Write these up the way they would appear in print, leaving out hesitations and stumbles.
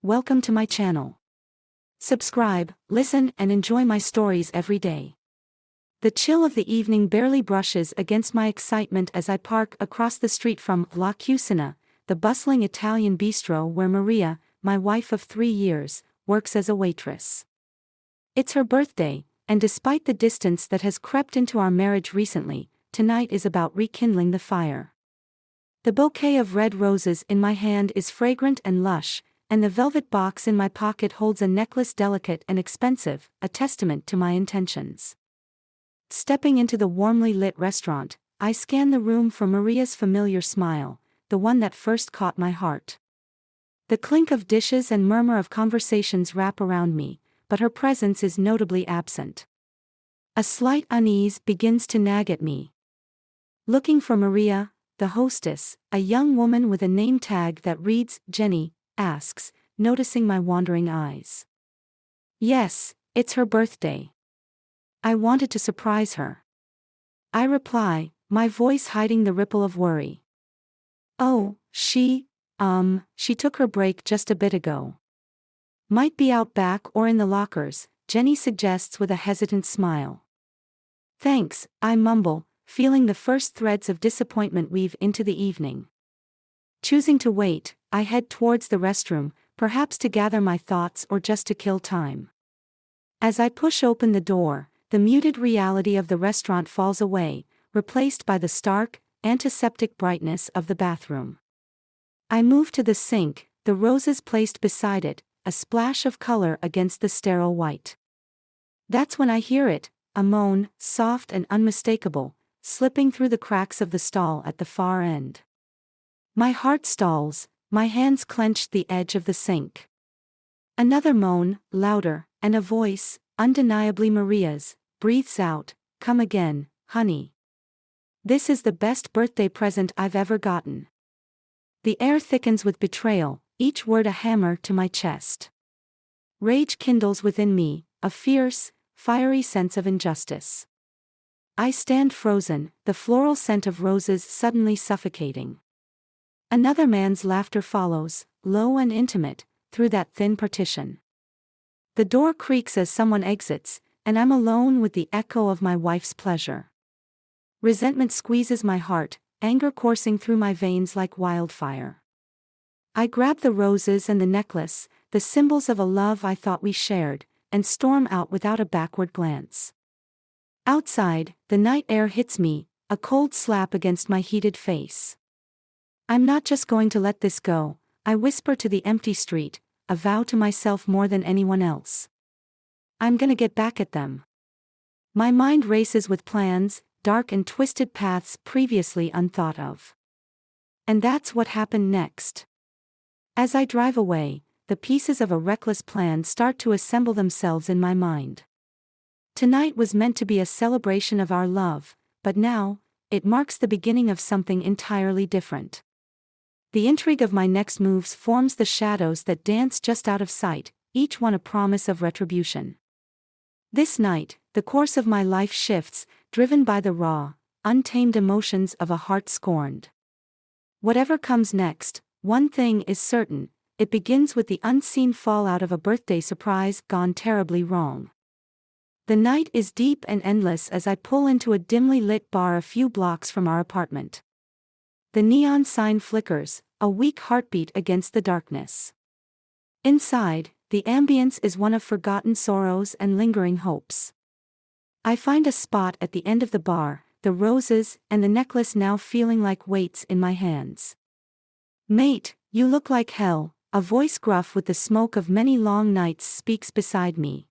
welcome to my channel. Subscribe, listen, and enjoy my stories every day. The chill of the evening barely brushes against my excitement as I park across the street from La Cucina, the bustling Italian bistro where Maria, my wife of 3 years, works as a waitress. It's her birthday, and despite the distance that has crept into our marriage recently, tonight is about rekindling the fire. The bouquet of red roses in my hand is fragrant and lush, and the velvet box in my pocket holds a necklace delicate and expensive, a testament to my intentions. Stepping into the warmly lit restaurant, I scan the room for Maria's familiar smile, the one that first caught my heart. The clink of dishes and murmur of conversations wrap around me, but her presence is notably absent. A slight unease begins to nag at me. Looking for Maria, the hostess, a young woman with a name tag that reads Jenny, asks, noticing my wandering eyes. Yes, it's her birthday. I wanted to surprise her. I reply, my voice hiding the ripple of worry. Oh, she took her break just a bit ago. Might be out back or in the lockers, Jenny suggests with a hesitant smile. Thanks, I mumble, feeling the first threads of disappointment weave into the evening. Choosing to wait, I head towards the restroom, perhaps to gather my thoughts or just to kill time. As I push open the door, the muted reality of the restaurant falls away, replaced by the stark, antiseptic brightness of the bathroom. I move to the sink, the roses placed beside it, a splash of color against the sterile white. That's when I hear it, a moan, soft and unmistakable, slipping through the cracks of the stall at the far end. My heart stalls, my hands clench the edge of the sink. Another moan, louder, and a voice, undeniably Maria's, breathes out, "Come again, honey. This is the best birthday present I've ever gotten." The air thickens with betrayal, each word a hammer to my chest. Rage kindles within me, a fierce, fiery sense of injustice. I stand frozen, the floral scent of roses suddenly suffocating. Another man's laughter follows, low and intimate, through that thin partition. The door creaks as someone exits, and I'm alone with the echo of my wife's pleasure. Resentment squeezes my heart, anger coursing through my veins like wildfire. I grab the roses and the necklace, the symbols of a love I thought we shared, and storm out without a backward glance. Outside, the night air hits me, a cold slap against my heated face. I'm not just going to let this go, I whisper to the empty street, a vow to myself more than anyone else. I'm gonna get back at them. My mind races with plans, dark and twisted paths previously unthought of. And that's what happened next. As I drive away, the pieces of a reckless plan start to assemble themselves in my mind. Tonight was meant to be a celebration of our love, but now, it marks the beginning of something entirely different. The intrigue of my next moves forms the shadows that dance just out of sight, each one a promise of retribution. This night, the course of my life shifts, driven by the raw, untamed emotions of a heart scorned. Whatever comes next, one thing is certain, it begins with the unseen fallout of a birthday surprise gone terribly wrong. The night is deep and endless as I pull into a dimly lit bar a few blocks from our apartment. The neon sign flickers, a weak heartbeat against the darkness. Inside, the ambience is one of forgotten sorrows and lingering hopes. I find a spot at the end of the bar, the roses and the necklace now feeling like weights in my hands. "Mate, you look like hell," a voice gruff with the smoke of many long nights speaks beside me.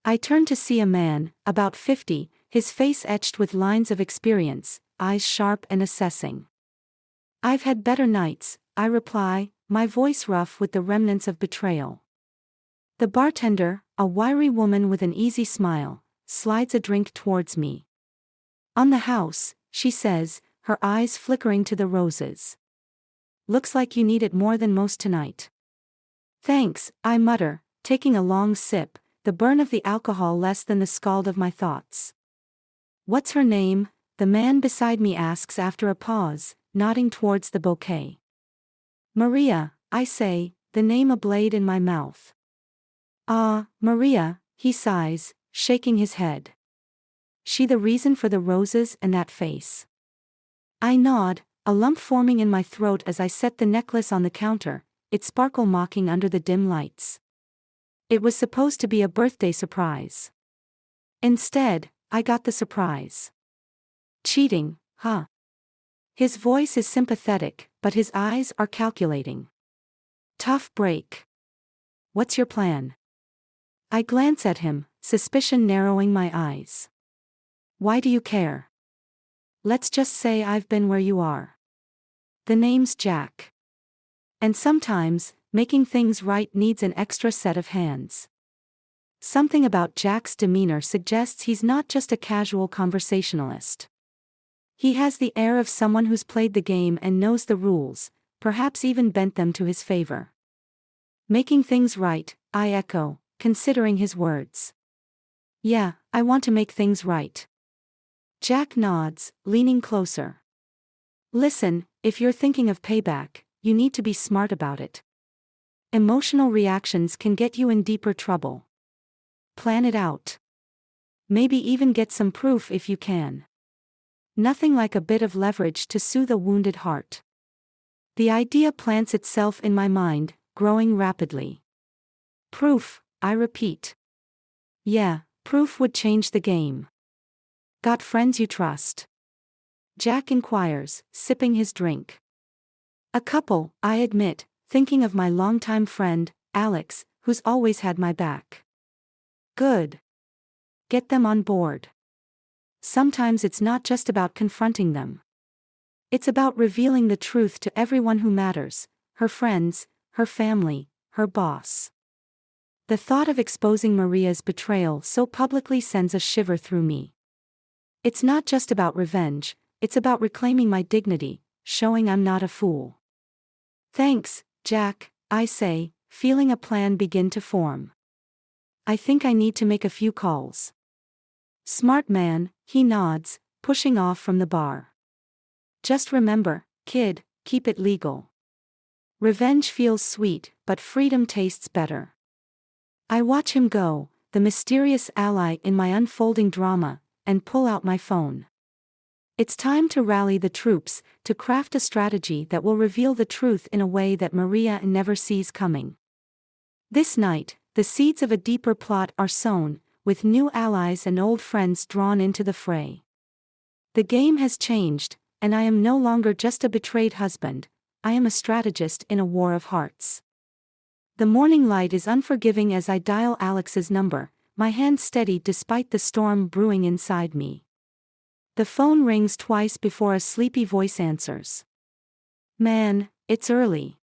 I turn to see a man, about 50, his face etched with lines of experience, eyes sharp and assessing. "I've had better nights," I reply, my voice rough with the remnants of betrayal. The bartender, a wiry woman with an easy smile, slides a drink towards me. "On the house," she says, her eyes flickering to the roses. "Looks like you need it more than most tonight." "Thanks," I mutter, taking a long sip, the burn of the alcohol less than the scald of my thoughts. "What's her name?" the man beside me asks after a pause, nodding towards the bouquet. "Maria," I say, the name a blade in my mouth. Ah, Maria, he sighs, shaking his head. She the reason for the roses and that face? I nod, a lump forming in my throat as I set the necklace on the counter, its sparkle mocking under the dim lights. It was supposed to be a birthday surprise. Instead, I got the surprise. Cheating, huh? His voice is sympathetic, but his eyes are calculating. Tough break. What's your plan? I glance at him, suspicion narrowing my eyes. Why do you care? Let's just say I've been where you are. The name's Jack. And sometimes, making things right needs an extra set of hands. Something about Jack's demeanor suggests he's not just a casual conversationalist. He has the air of someone who's played the game and knows the rules, perhaps even bent them to his favor. Making things right, I echo, considering his words. Yeah, I want to make things right. Jack nods, leaning closer. Listen, if you're thinking of payback, you need to be smart about it. Emotional reactions can get you in deeper trouble. Plan it out. Maybe even get some proof if you can. Nothing like a bit of leverage to soothe a wounded heart. The idea plants itself in my mind, growing rapidly. Proof, I repeat. Yeah, proof would change the game. Got friends you trust? Jack inquires, sipping his drink. A couple, I admit, thinking of my longtime friend, Alex, who's always had my back. Good. Get them on board. Sometimes it's not just about confronting them. It's about revealing the truth to everyone who matters, her friends, her family, her boss. The thought of exposing Maria's betrayal so publicly sends a shiver through me. It's not just about revenge, it's about reclaiming my dignity, showing I'm not a fool. Thanks, Jack, I say, feeling a plan begin to form. I think I need to make a few calls. Smart man, he nods, pushing off from the bar. Just remember, kid, keep it legal. Revenge feels sweet, but freedom tastes better. I watch him go, the mysterious ally in my unfolding drama, and pull out my phone. It's time to rally the troops, to craft a strategy that will reveal the truth in a way that Maria never sees coming. This night, the seeds of a deeper plot are sown, with new allies and old friends drawn into the fray. The game has changed, and I am no longer just a betrayed husband, I am a strategist in a war of hearts. The morning light is unforgiving as I dial Alex's number, my hand steady despite the storm brewing inside me. The phone rings twice before a sleepy voice answers. Man, it's early.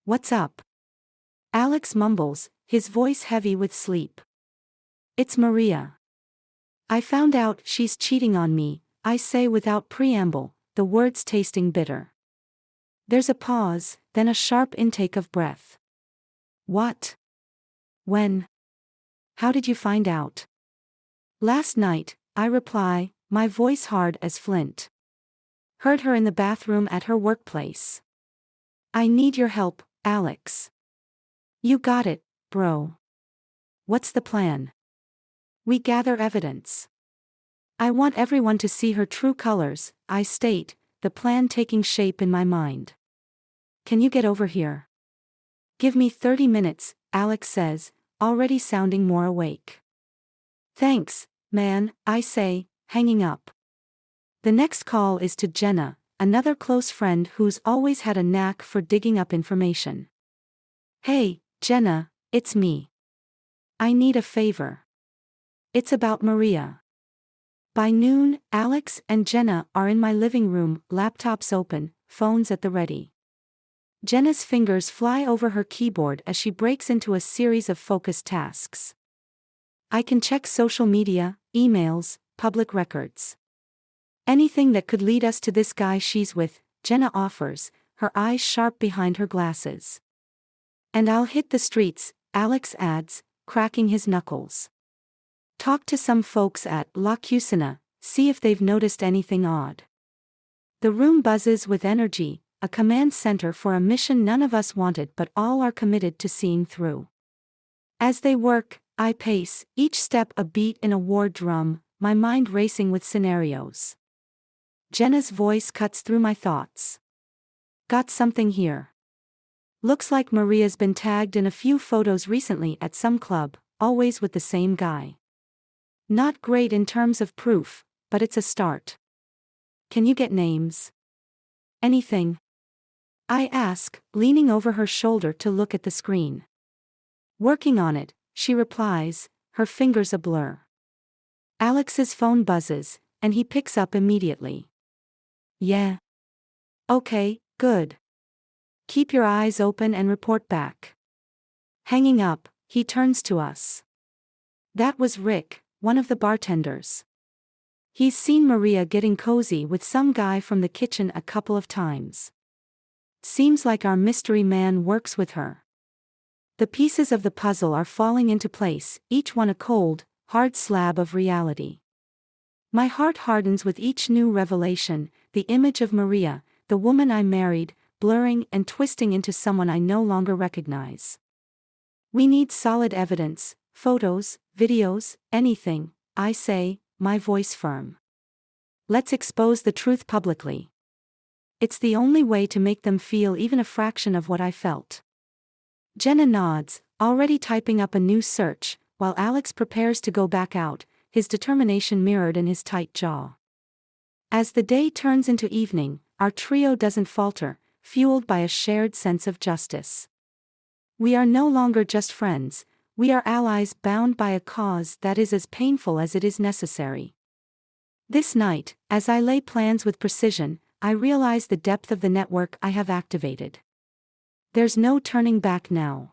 What's up? Alex mumbles, his voice heavy with sleep. It's Maria. I found out she's cheating on me, I say without preamble, the words tasting bitter. There's a pause, then a sharp intake of breath. What? When? How did you find out? Last night, I reply, my voice hard as flint. Heard her in the bathroom at her workplace. I need your help, Alex. You got it, bro. What's the plan? We gather evidence. I want everyone to see her true colors, I state, the plan taking shape in my mind. Can you get over here? Give me 30 minutes, Alex says, already sounding more awake. Thanks, man, I say, hanging up. The next call is to Jenna, another close friend who's always had a knack for digging up information. Hey, Jenna, it's me. I need a favor. It's about Maria. By noon, Alex and Jenna are in my living room, laptops open, phones at the ready. Jenna's fingers fly over her keyboard as she breaks into a series of focused tasks. I can check social media, emails, public records. Anything that could lead us to this guy she's with, Jenna offers, her eyes sharp behind her glasses. And I'll hit the streets, Alex adds, cracking his knuckles. Talk to some folks at La Cucina, see if they've noticed anything odd. The room buzzes with energy, a command center for a mission none of us wanted but all are committed to seeing through. As they work, I pace, each step a beat in a war drum, my mind racing with scenarios. Jenna's voice cuts through my thoughts. Got something here. Looks like Maria's been tagged in a few photos recently at some club, always with the same guy. Not great in terms of proof, but it's a start. Can you get names? Anything? I ask, leaning over her shoulder to look at the screen. Working on it, she replies, her fingers a blur. Alex's phone buzzes, and he picks up immediately. Yeah. Okay, good. Keep your eyes open and report back. Hanging up, he turns to us. That was Rick, one of the bartenders. He's seen Maria getting cozy with some guy from the kitchen a couple of times. Seems like our mystery man works with her. The pieces of the puzzle are falling into place, each one a cold, hard slab of reality. My heart hardens with each new revelation, the image of Maria, the woman I married, blurring and twisting into someone I no longer recognize. We need solid evidence, photos, videos, anything, I say, my voice firm. Let's expose the truth publicly. It's the only way to make them feel even a fraction of what I felt. Jenna nods, already typing up a new search, while Alex prepares to go back out, his determination mirrored in his tight jaw. As the day turns into evening, our trio doesn't falter, fueled by a shared sense of justice. We are no longer just friends, we are allies bound by a cause that is as painful as it is necessary. This night, as I lay plans with precision, I realize the depth of the network I have activated. There's no turning back now.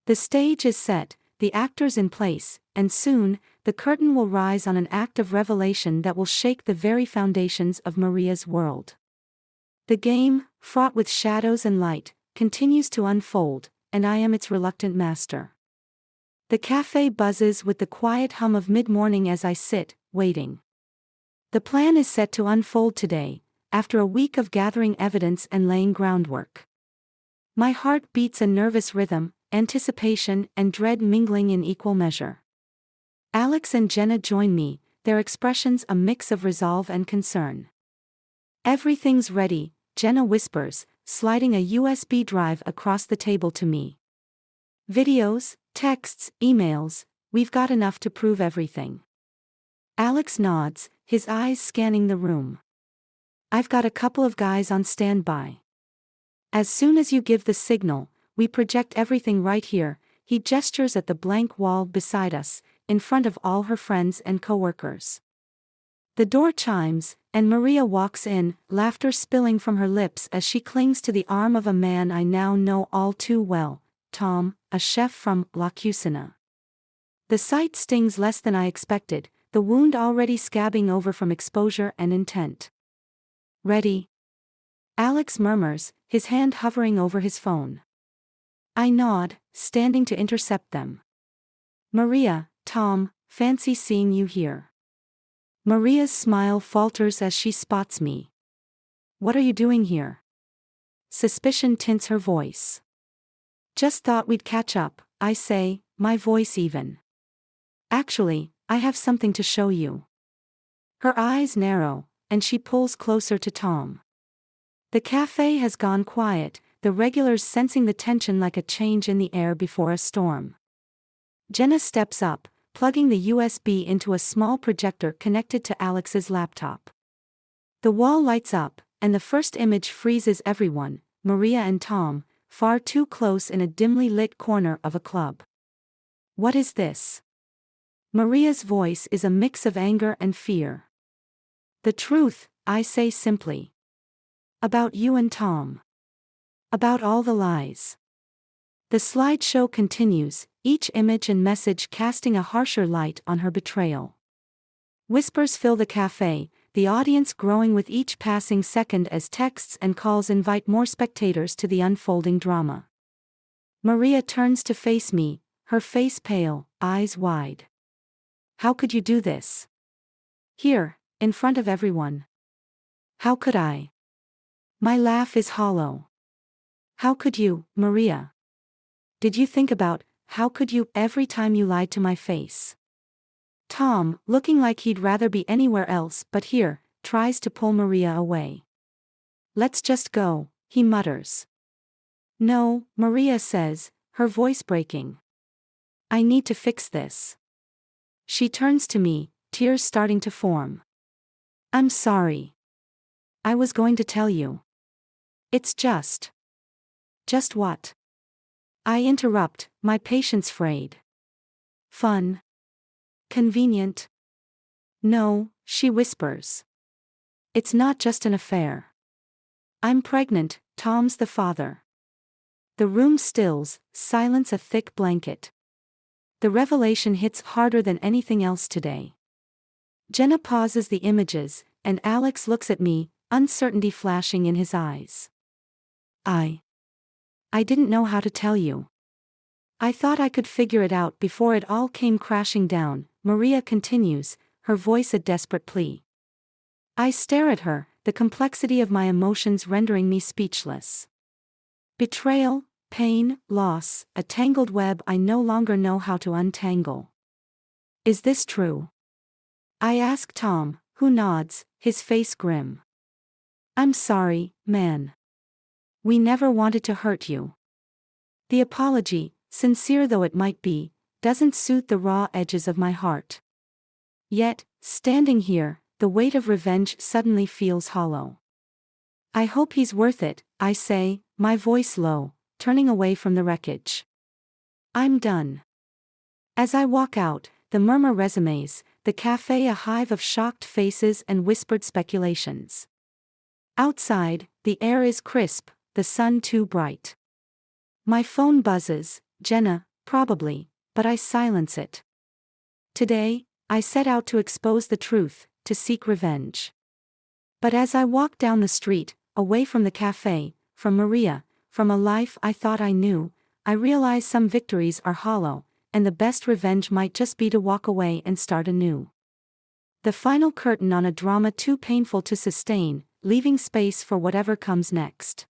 The stage is set, the actors in place, and soon, the curtain will rise on an act of revelation that will shake the very foundations of Maria's world. The game, fraught with shadows and light, continues to unfold, and I am its reluctant master. The cafe buzzes with the quiet hum of mid-morning as I sit, waiting. The plan is set to unfold today, after a week of gathering evidence and laying groundwork. My heart beats a nervous rhythm, anticipation and dread mingling in equal measure. Alex and Jenna join me, their expressions a mix of resolve and concern. Everything's ready, Jenna whispers, sliding a USB drive across the table to me. Videos, texts, emails, we've got enough to prove everything. Alex nods, his eyes scanning the room. I've got a couple of guys on standby. As soon as you give the signal, we project everything right here, he gestures at the blank wall beside us, in front of all her friends and coworkers. The door chimes, and Maria walks in, laughter spilling from her lips as she clings to the arm of a man I now know all too well, Tom, a chef from La Cucina. The sight stings less than I expected, the wound already scabbing over from exposure and intent. Ready? Alex murmurs, his hand hovering over his phone. I nod, standing to intercept them. Maria, Tom, fancy seeing you here. Maria's smile falters as she spots me. What are you doing here? Suspicion tints her voice. Just thought we'd catch up, I say, my voice even. Actually, I have something to show you. Her eyes narrow, and she pulls closer to Tom. The cafe has gone quiet, the regulars sensing the tension like a change in the air before a storm. Jenna steps up, plugging the USB into a small projector connected to Alex's laptop. The wall lights up, and the first image freezes everyone, Maria and Tom, far too close in a dimly lit corner of a club. What is this? Maria's voice is a mix of anger and fear. The truth, I say simply. About you and Tom. About all the lies. The slideshow continues, each image and message casting a harsher light on her betrayal. Whispers fill the cafe, the audience growing with each passing second as texts and calls invite more spectators to the unfolding drama. Maria turns to face me, her face pale, eyes wide. How could you do this? Here, in front of everyone. How could I? My laugh is hollow. How could you, Maria? Did you think about, how could you, every time you lied to my face? Tom, looking like he'd rather be anywhere else but here, tries to pull Maria away. Let's just go, he mutters. No, Maria says, her voice breaking. I need to fix this. She turns to me, tears starting to form. I'm sorry. I was going to tell you. It's just. Just what? I interrupt, my patience frayed. Fun. Convenient. No, she whispers. It's not just an affair. I'm pregnant, Tom's the father. The room stills, silence a thick blanket. The revelation hits harder than anything else today. Jenna pauses the images, and Alex looks at me, uncertainty flashing in his eyes. I didn't know how to tell you. I thought I could figure it out before it all came crashing down, Maria continues, her voice a desperate plea. I stare at her, the complexity of my emotions rendering me speechless. Betrayal, pain, loss, a tangled web I no longer know how to untangle. Is this true? I ask Tom, who nods, his face grim. I'm sorry, man. We never wanted to hurt you. The apology, sincere though it might be, doesn't suit the raw edges of my heart. Yet, standing here, the weight of revenge suddenly feels hollow. I hope he's worth it, I say, my voice low, turning away from the wreckage. I'm done. As I walk out, the murmur resumes, the cafe a hive of shocked faces and whispered speculations. Outside, the air is crisp, the sun too bright. My phone buzzes, Jenna, probably, but I silence it. Today, I set out to expose the truth, to seek revenge. But as I walk down the street, away from the cafe, from Maria, from a life I thought I knew, I realize some victories are hollow, and the best revenge might just be to walk away and start anew. The final curtain on a drama too painful to sustain, leaving space for whatever comes next.